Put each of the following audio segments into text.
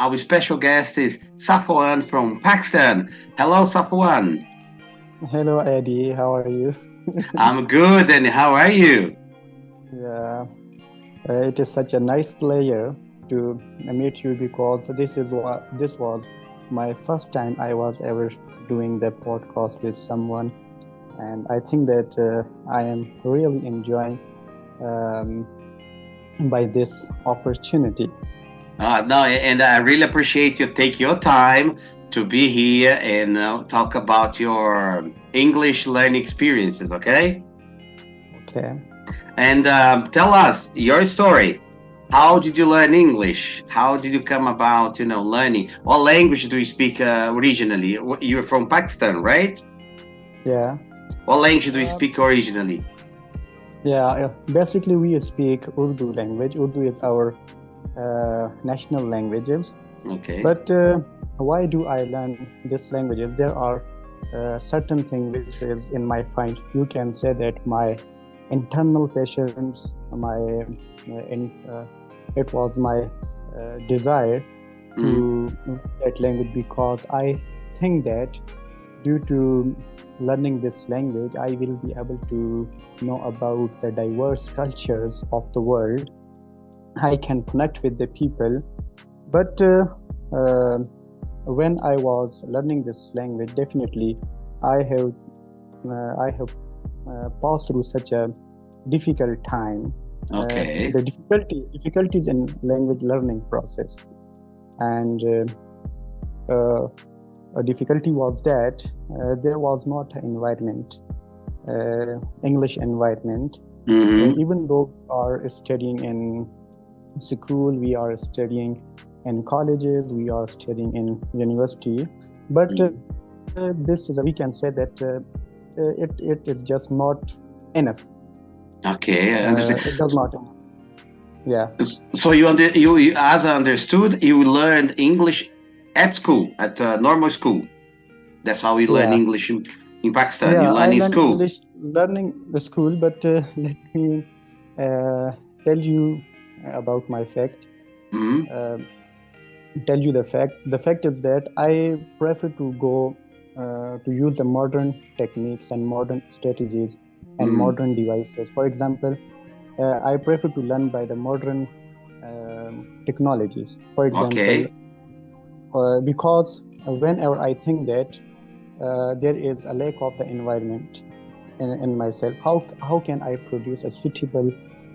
our special guest is Safwan from Pakistan. Hello, Safwan. Hello, Eddie. How are you? I'm good, and how are you? Yeah, it is such a nice pleasure to meet you because this was my first time I was ever doing the podcast with someone, and I think that I am really enjoying um, by this opportunity. No, and I really appreciate you take your time to be here and talk about your English learning experiences, okay? Okay. And tell us your story. How did you learn English? How did you come about, learning? What language do you speak originally? You're from Pakistan, right? Yeah. What language do you Uh, speak originally? yeah. Basically, we speak Urdu language. Urdu is our national languages. Okay. But why do I learn these languages? There are certain things which is in my find. You can say that my internal passions, it was my desire Mm, to learn that language because I think that due to learning this language, I will be able to know about the diverse cultures of the world. I can connect with the people, but uh, when I was learning this language, definitely I have passed through such a difficult time. okay. The difficulties in language learning process, and a difficulty was that there was not an environment, English environment. Mm-hmm. Even though we are studying in school, we are studying in colleges, we are studying in university, but this is we can say that it is just not enough. Okay, I understand. It does not enough. Yeah, So as I understood, you learned English at school, at normal school. That's how we learn yeah, English in Pakistan. yeah. You I learn in learned school. English learning the school, but let me uh, tell you about my fact. Mm-hmm. Uh, tell you the fact. The fact is that I prefer to go to use the modern techniques and modern strategies and Mm-hmm. modern devices. For example, I prefer to learn by the modern technologies. For example, Okay. because whenever I think that there is a lack of the environment in myself, how can I produce a suitable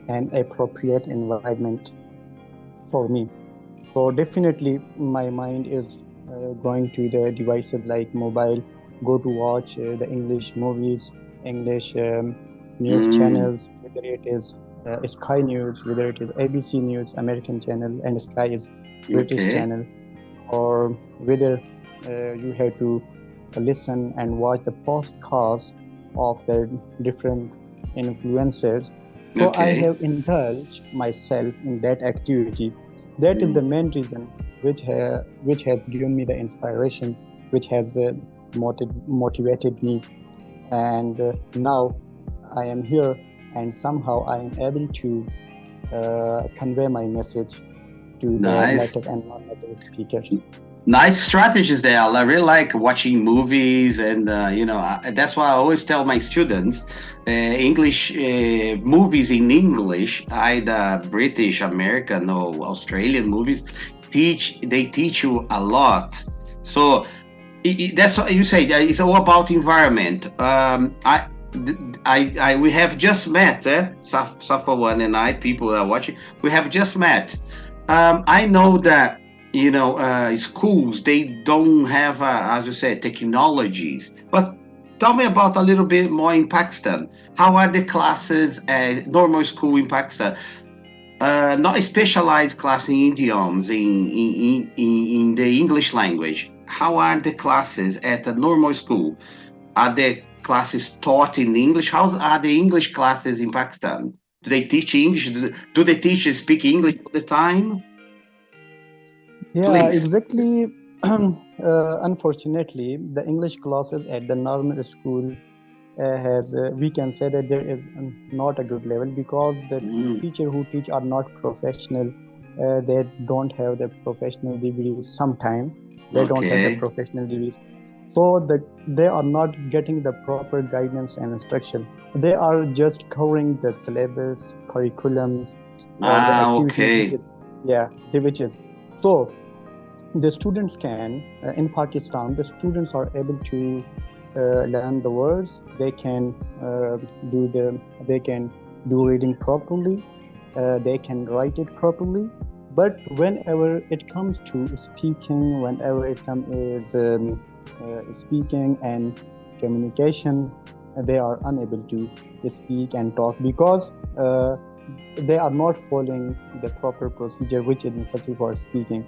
and appropriate environment for me? So definitely, my mind is going to the devices like mobile, go to watch the English movies, English news Mm, channels, whether it is Sky News, whether it is ABC News, American channel, and Sky is British okay. channel, or whether you have to listen and watch the podcasts of the different influencers. So I Okay. have indulged myself in that activity. That is the Mm. main reason which has given me the inspiration, which has motivated me, and now I am here, and somehow I am able to convey my message to the Nice. native and non-native speakers. Nice strategies there. I really like watching movies, and that's why I always tell my students, English movies in English, either British, American, or Australian movies, they teach you a lot. So that's what you say. It's all about environment. We have just met, Safawan and I, people that are watching, we have just met. I know that schools they don't have, as you said, technologies. But tell me about a little bit more in Pakistan. How are the classes at normal school in Pakistan? Not a specialized class in idioms in the English language. How are the classes at a normal school? Are the classes taught in English? How are the English classes in Pakistan? Do they teach English? Do the teachers speak English all the time? Yeah, Please. exactly. Unfortunately, the English classes at the normal school has we can say that there is not a good level because the Mm, teacher who teach are not professional. they don't have the professional degrees. Sometimes they don't have the professional degrees, so they are not getting the proper guidance and instruction. They are just covering the syllabus, curriculums, or the activities. Which is so. The students can in Pakistan. The students are able to learn the words. They can They can do reading properly. They can write it properly. But whenever it comes to speaking, whenever it comes is speaking and communication, they are unable to speak and talk because they are not following the proper procedure which is necessary for speaking.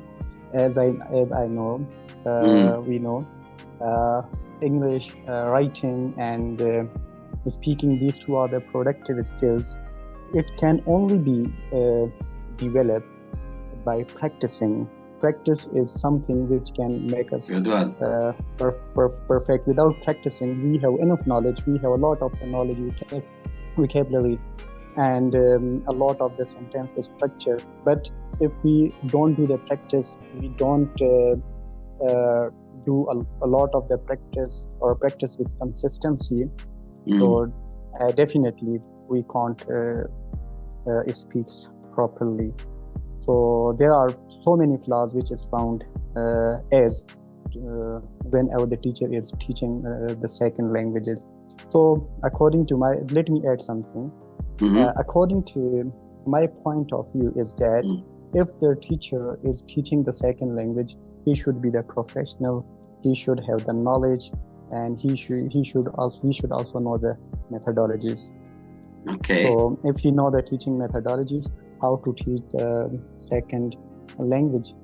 As I know, we know English writing and speaking. These two are the productive skills. It can only be developed by practicing. Practice is something which can make us perfect. Without practicing, we have enough knowledge. We have a lot of the knowledge, vocabulary, and a lot of the sentence structure. But if we don't do the practice, we don't do a lot of the practice or practice with consistency, so definitely we can't speak properly. So there are so many flaws which is found whenever the teacher is teaching the second languages. So according to let me add something. According to my point of view is that if the teacher is teaching the second language, he should be the professional. He should have the knowledge, and he should also know the methodologies. Okay. So if he know the teaching methodologies, how to teach the second language,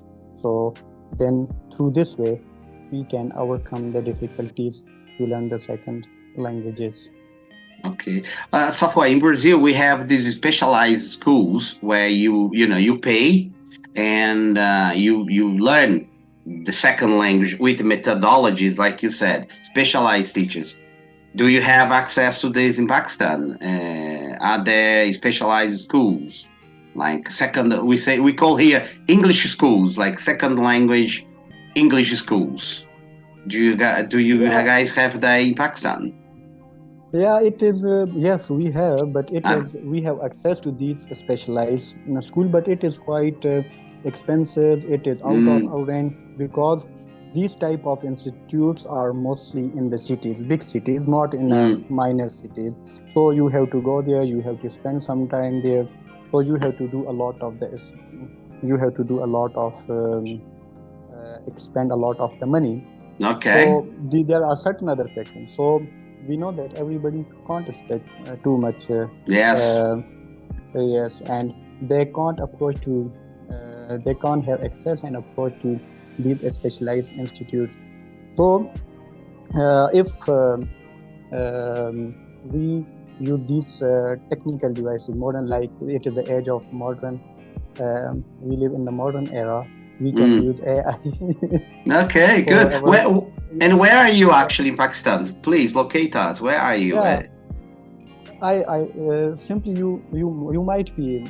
so then through this way we can overcome the difficulties to learn the second languages. Okay. Safwan, in Brazil, we have these specialized schools where you pay and you learn the second language with methodologies, like you said, specialized teachers. Do you have access to this in Pakistan? Are there specialized schools like we call here English schools, like second language English schools? Do you guys have that in Pakistan? Yeah, it is. Yes, we have, but we have access to these specialized school, but it is quite expensive. It is out of our range because these type of institutes are mostly in the cities, big cities, not in minor cities. So you have to go there. You have to spend some time there. So you have to do a lot of this. You have to do a lot of expend a lot of the money. Okay. So there are certain other factors. So we know that everybody can't expect too much. Yes, and they can't approach to. They can't have access and approach to these specialized institutes. So, if we use these technical devices, modern, like it is the age of modern. We live in the modern era. We can use AI. Okay, good. Where are you actually in Pakistan? Please locate us. Where are you? Yeah. I simply you might be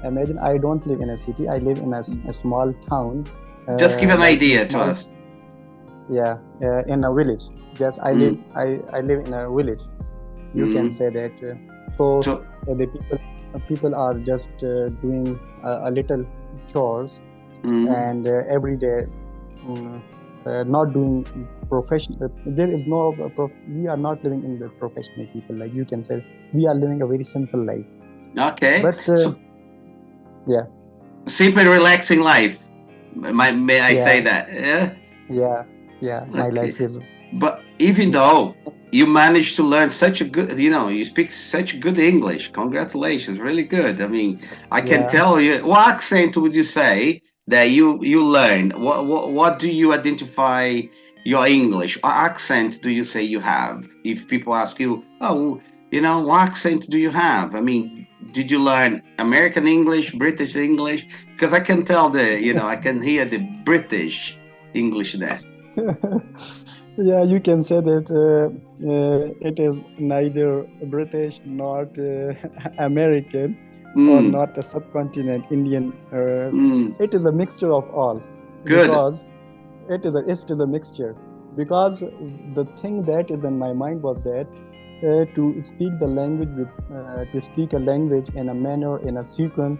imagine I don't live in a city. I live in a small town. Just give an idea to us. Yeah, in a village. Just I live in a village. You can say that. So the people are just doing a little chores and every day not doing professional. There is no we are not living in the professional people, like you can say. We are living a very simple life. Okay, but yeah, simple relaxing life, may I say that? Yeah, my life is. But even though you managed to learn such a good, you speak such good English, congratulations, really good. I mean, I can tell you. What accent would you say that you learned? What do you identify your English? What accent do you say you have? If people ask you, what accent do you have? I mean, did you learn American English, British English? Because I can tell I can hear the British English there. Yeah, you can say that it is neither British nor American. or Mm, not a subcontinent, Indian. mm, It is a mixture of all, good. because it is a mixture. Because the thing that is in my mind was that to speak the language to speak a language in a manner, in a sequence,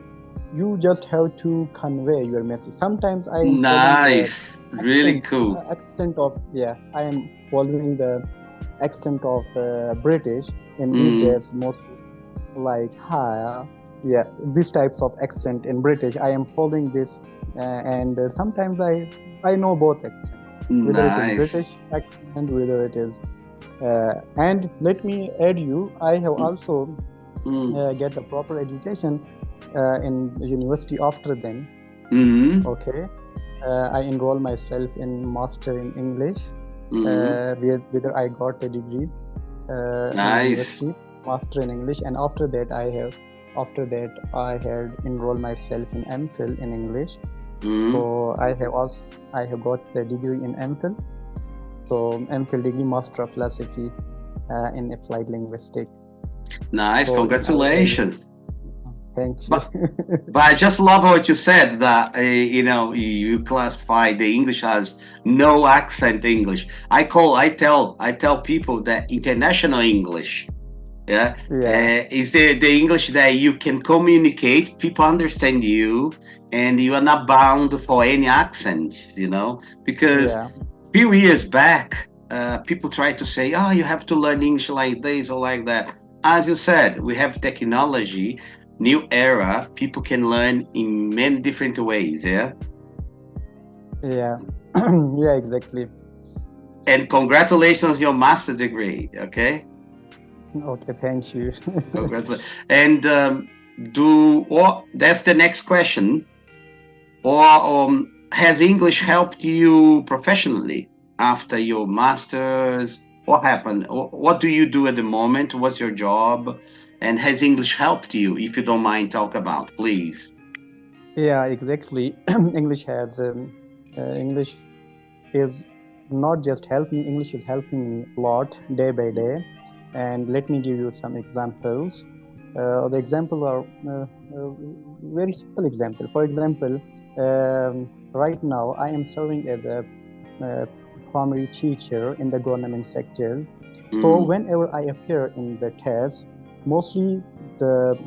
you just have to convey your message. Sometimes I am following the Nice. Really cool. accent of, yeah, I am following the accent of British in Mm, weekdays mostly, like hi, yeah, these types of accent in British. I am following this, and sometimes I know both accents, whether it is nice. British accent, whether it is. And let me add you, I have Mm, also mm, get a proper education in university after then. mm, Okay, I enroll myself in master in English, mm. whether I got a degree in Nice. university, master in English, and after that I had enrolled myself in MPhil in English. Mm. So I have got the degree in MPhil. So MPhil degree, Master of Philosophy in Applied Linguistics. Nice. So Congratulations. thank you. But but I just love what you said that you classify the English as no accent English. I tell people that international English, yeah, Yeah, is the English that you can communicate, people understand you, and you are not bound for any accents. Because yeah, few years back, people try to say, "Oh, you have to learn English like this or like that." As you said, we have technology, new era. People can learn in many different ways. Yeah, yeah, yeah, exactly. and congratulations on your master degree. Okay, Okay, thank you. congratulations. And that's the next question. Or has English helped you professionally after your masters? What happened? What do you do at the moment? What's your job? And has English helped you? If you don't mind, talk about, please. Yeah, exactly. English is not just helping. English is helping me a lot day by day. And let me give you some examples. The example are very simple example. For example, right now I am serving as a primary teacher in the government sector. So Mm, whenever I appear in the test, mostly the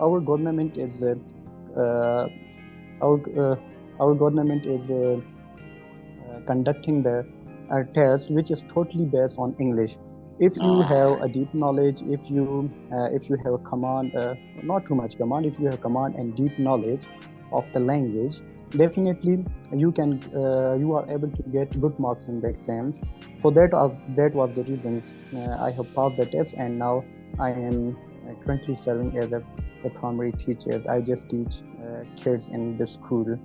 our government is uh, our our government is conducting the test, which is totally based on English. If you have ah, a deep knowledge, if you have a command, not too much command, if you have command and deep knowledge of the language, definitely you are able to get good marks in the exams. So that was the reasons I have passed the test, and now I am currently serving as a primary teacher. I just teach kids in the school.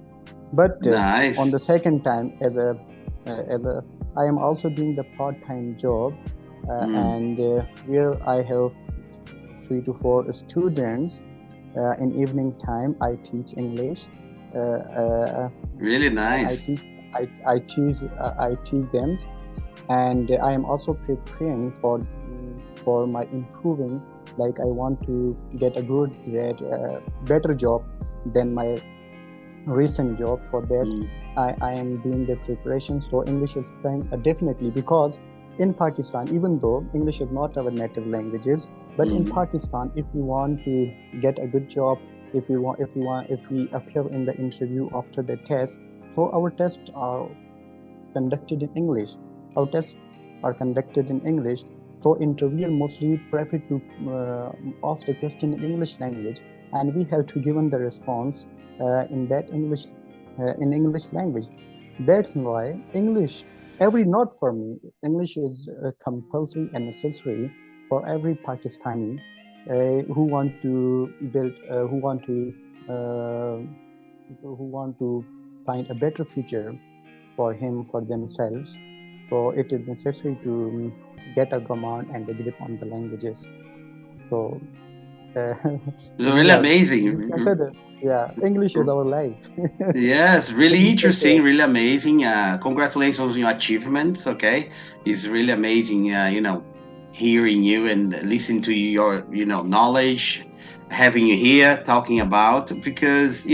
But on nice. the second time, as a I am also doing the part-time job, Mm, and where I have 3 to 4 students. In evening time, I teach English. really I nice. teach I teach them, and I am also preparing for my improving. Like I want to get a good grade, better job than my recent job. For that Mm, I am doing the preparation. So English is playing definitely, because in Pakistan, even though English is not our native languages, but in mm, Pakistan, if we want to get a good job, if we appear in the interview after the test, so our tests are conducted in English. Our tests are conducted in English. So interviewer mostly prefer to ask the question in English language, and we have to given the response in that English language. That's why English, every not for me, English is compulsory and necessary for every Pakistani who want to build, uh, who want to find a better future for him, for themselves. So it is necessary to get a command and a grip on the languages. So uh, it's really we can say amazing. that, yeah, English is our life. Yes, really We can say interesting, really amazing. Congratulations on your achievements. Okay, it's really amazing. Hearing you and listening to your, knowledge. having you here talking about, because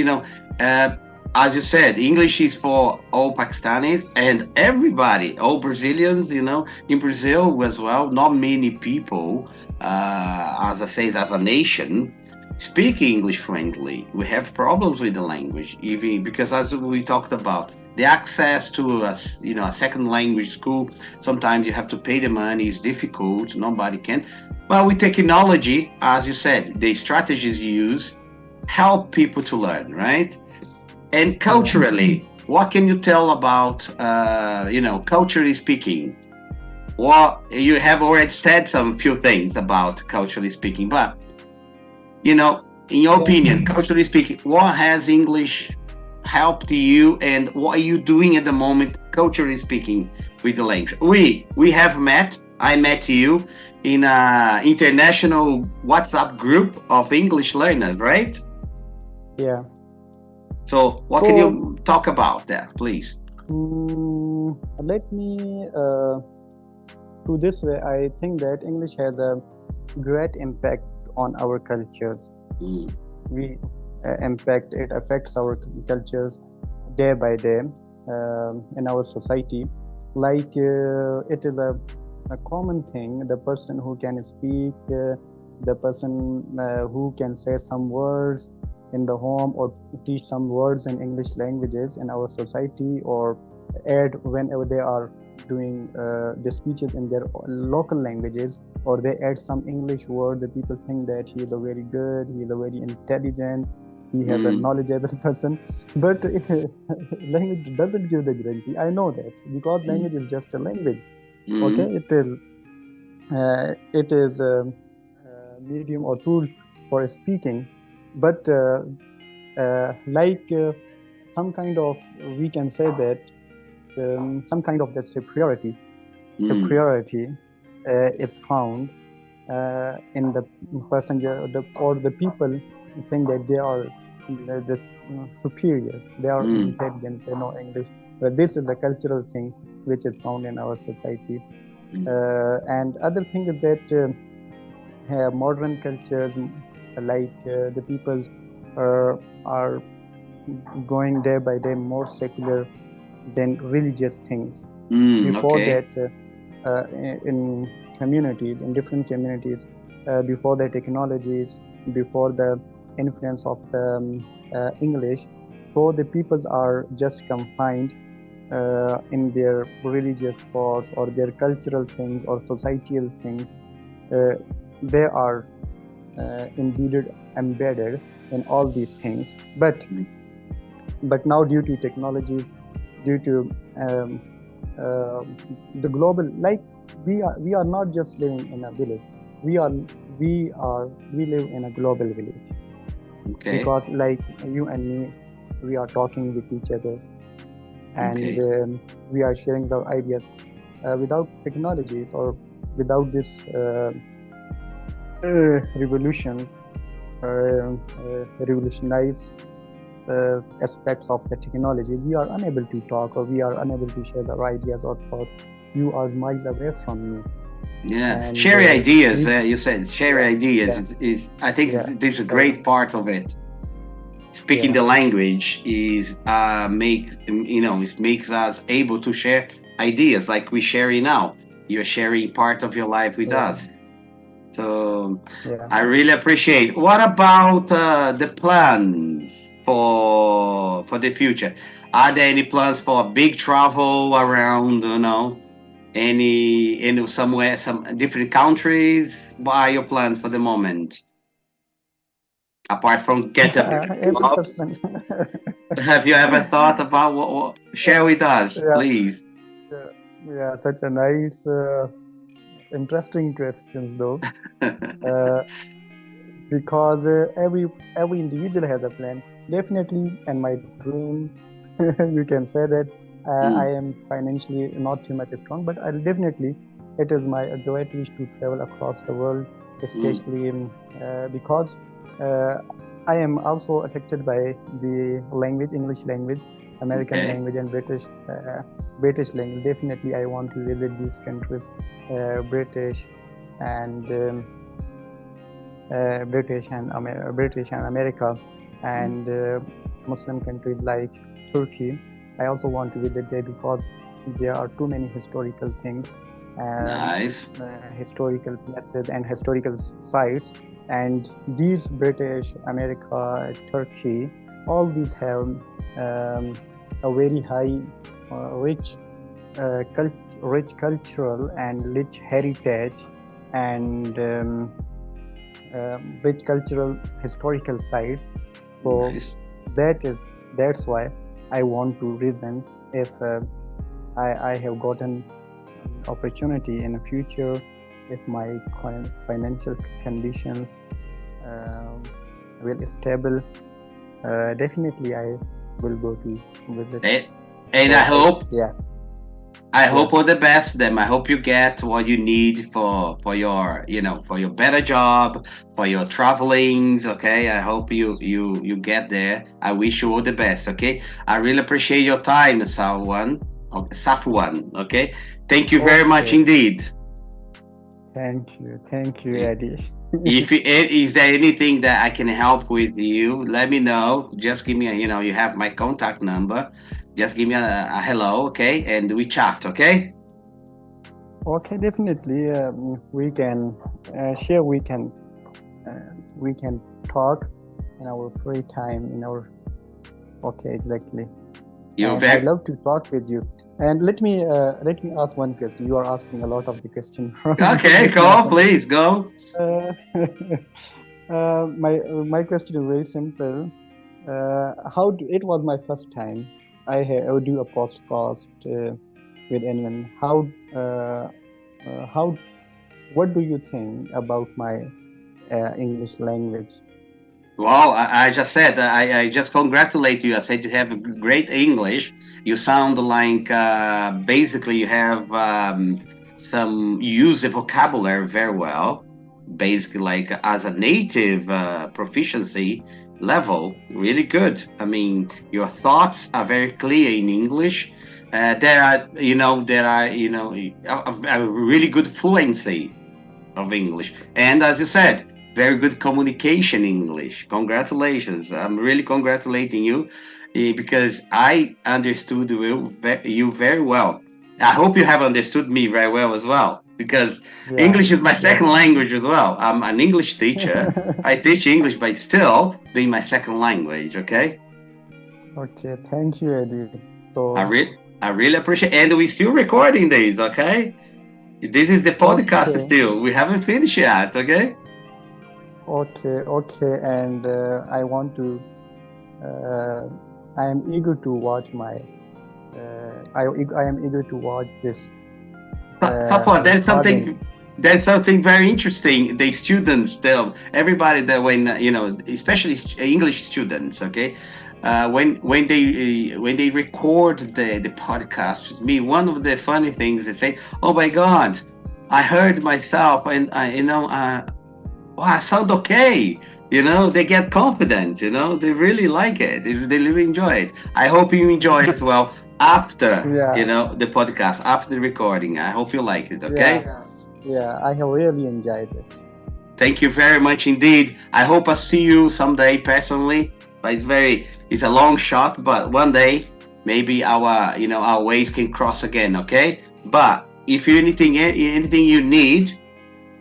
as you said, English is for all Pakistanis and everybody, all Brazilians. In Brazil as well, not many people, as I say, as a nation, speak English fluently. We have problems with the language, even because, as we talked about, the access to a second language school. Sometimes you have to pay the money. It's difficult. Nobody can. But with technology, as you said, the strategies you use help people to learn, right? And culturally, what can you tell about, culturally speaking? Well, you have already said some few things about culturally speaking, but, in your opinion, culturally speaking, what has English helped you, and what are you doing at the moment, culturally speaking, with the language? We have met. I met you in an international WhatsApp group of English learners, right? Yeah. So what can you talk about that, please? Let me put this way. I think that English has a great impact on our cultures. We it affects our cultures day by day in our society. Like it is a common thing. The person who can speak, the person who can say some words in the home or teach some words in English languages in our society, or add whenever they are doing the speeches in their local languages, or they add some English word. The people think that he is a very good, he is a very intelligent, he has a knowledgeable person. But language doesn't give the guarantee. I know that, because language is just a language. Okay, it is a medium or tool for speaking, but some kind of, we can say that some kind of the superiority is found in the person, or the people think that they are superior, they are intelligent, they know English. But this is the cultural thing which is found in our society. And other thing is that modern cultures, like the people are going day by day more secular than religious things. Before that, in communities, in different communities, before the technologies, before the influence of the English, so the peoples are just confined in their religious thoughts or their cultural things or societal things. They are embedded in all these things. But now, due to technologies, due to the global, like we are not just living in a village. We live in a global village. Okay. Because like you and me, we are talking with each other, and we are sharing our ideas. Without technologies, or without this revolutionized aspects of the technology, we are unable to talk, or we are unable to share our ideas or thoughts. You are miles away from me. Yeah, sharing ideas. You said sharing ideas is I think this is a great part of it. Speaking the language is it makes us able to share ideas like we're sharing now. You're sharing part of your life with us. So I really appreciate. What about the plans for the future? Are there any plans for a big travel around, somewhere, some different countries? What are your plans for the moment? Apart from get a job, have you ever thought about what share with us, please? Yeah, such a nice, interesting questions, though. Because every individual has a plan. Definitely, and my dreams, you can say that I am financially not too much strong, but it is my great wish to travel across the world, especially because I am also affected by the language, English language, American language, and British language. Definitely, I want to visit these countries, British and British and America, and Muslim countries like Turkey. I also want to visit there because there are too many historical things, Nice. historical places and historical sites. And these British, America, Turkey, all these have a very high, rich cultural and rich heritage and rich cultural historical sites. So Nice. that's why I want to reasons if I have gotten opportunity in the future, if my financial conditions will stable, definitely I will go to visit. And I hope Yeah. I hope all the best them. I hope you get what you need for your for your better job, for your travelings. Okay, I hope you get there. I wish you all the best. Okay, I really appreciate your time, Safwan. Okay, thank you very much Okay. indeed. Thank you, Eddie. If is there anything that I can help with you, let me know. Just give me you have my contact number. Just give me a hello, okay, and we chat, okay? Okay, definitely. We can share. We can talk in our free time. Okay, exactly. I love to talk with you. And let me ask one question. You are asking a lot of the question from. Okay, go, please go. My question is very simple. It was my first time. I would do a podcast with anyone. What do you think about my English language? Well, I just said I just congratulate you. I said you have a great English. You sound like basically you have you use the vocabulary very well. Basically, like as a native proficiency level, really good. I mean, your thoughts are very clear in English. There are a really good fluency of English, and as you said, very good communication English. Congratulations! I'm really congratulating you because I understood you very well. I hope you have understood me very well as well, because English is my second language as well. I'm an English teacher. I teach English, but still being my second language. Okay. Okay. Thank you, Eddie. So I really appreciate, and we're still recording these. Okay. This is the podcast still. We haven't finished yet. Okay. Okay, and I want to. I am eager to watch my. I am eager to watch this. Papa, that's something very interesting. The students, everybody that when especially English students, okay, when they record the podcast with me, one of the funny things they say, "Oh my God, I heard myself, and I sound okay." They get confident. They really like it. They really enjoy it. I hope you enjoy it as well after the podcast, after the recording. I hope you like it. Okay. Yeah, I have really enjoyed it. Thank you very much indeed. I hope I see you someday personally. But it's a long shot, but one day maybe our ways can cross again. Okay. But if anything you need,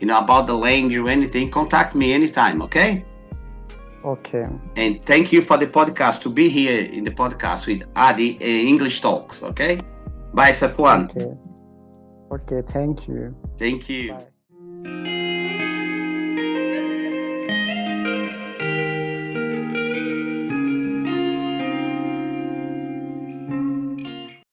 about the language or anything, contact me anytime. Okay. Okay. And thank you for the podcast, to be here in the podcast with Adi, English Talks. Okay. Bye, Safwan. Okay. Thank you. Thank you. Bye.